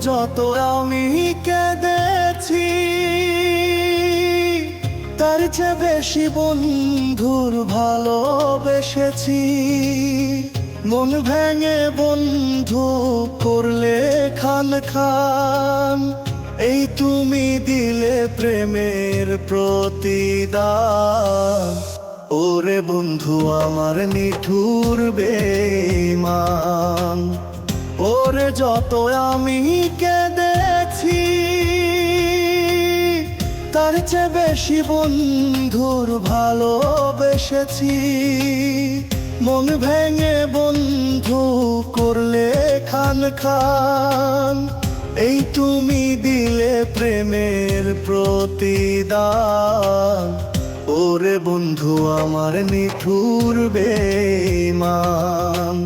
যত আমি কেঁদেছি, তার চেয়ে বেশি বন্ধুর ভালোবেসেছি। মন ভেঙে বন্ধু করলে খান খান, এই তুমি দিলে প্রেমের প্রতিদান। ওরে বন্ধু আমার নিঠুর বেঈমান, ওরে যত আমি কেঁদেছি, তার চেয়ে বেশি বন্ধুর ভালোবেসেছি। মন ভেঙে বন্ধু করলে খান খান, এই তুমি দিলে প্রেমের প্রতিদান। ওরে বন্ধু আমার নিঠুর বেঈমান।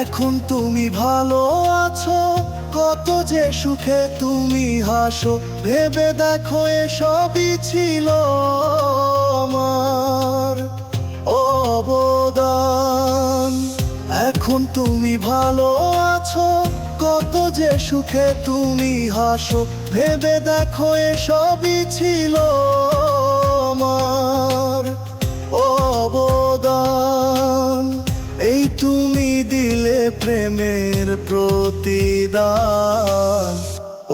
এখন তুমি ভালো আছো, কত যে সুখে তুমি হাসো। ভেবে দেখো এসবই ছিল আমার অবদান। এখন তুমি ভালো আছো, কত যে সুখে তুমি হাসো। ভেবে দেখো এসবই ছিল আমার অবদান। এই তুমি দিলে প্রেমের প্রতিদান।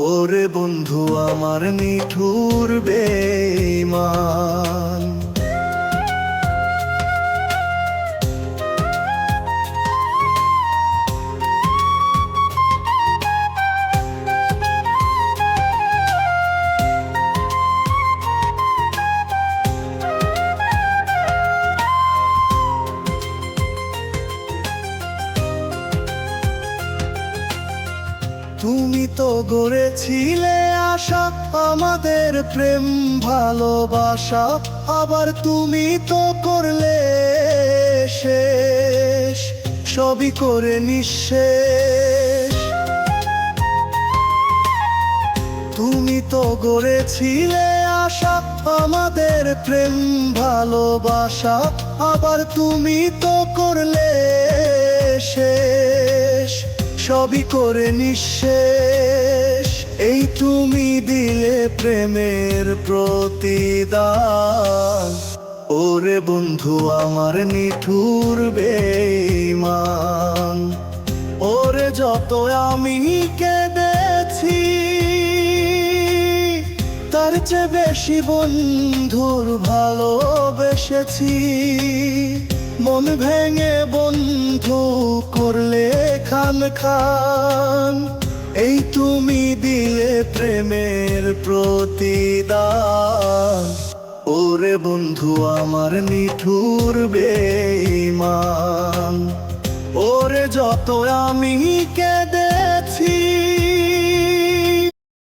ওরে বন্ধু আমার নিঠুর বেঈমান। তুমি তো গড়েছিলে আশা, আমাদের প্রেম ভালোবাসা। আবার তুমি তো করলে শেষ, সবই করে নিঃশেষ। তুমি তো গড়েছিলে আশা, আমাদের প্রেম ভালোবাসা। আবার তুমি তো করলে শেষ, সবই করে নিঃশেষ। এই তুমি দিলে প্রেমের প্রতিদান। ওরে বন্ধু আমার নিঠুর বেঈমান। ওরে যত আমি কেঁদেছি, তার চেয়ে বেশি বন্ধুর ভালোবেসেছি। মন ভেঙে বন্ধু করলে খান খান, এই তুমি দিলে প্রেমের প্রতিদান। ওরে বন্ধু আমার নিঠুর বেঈমান। ওরে যত আমি কেঁদেছি,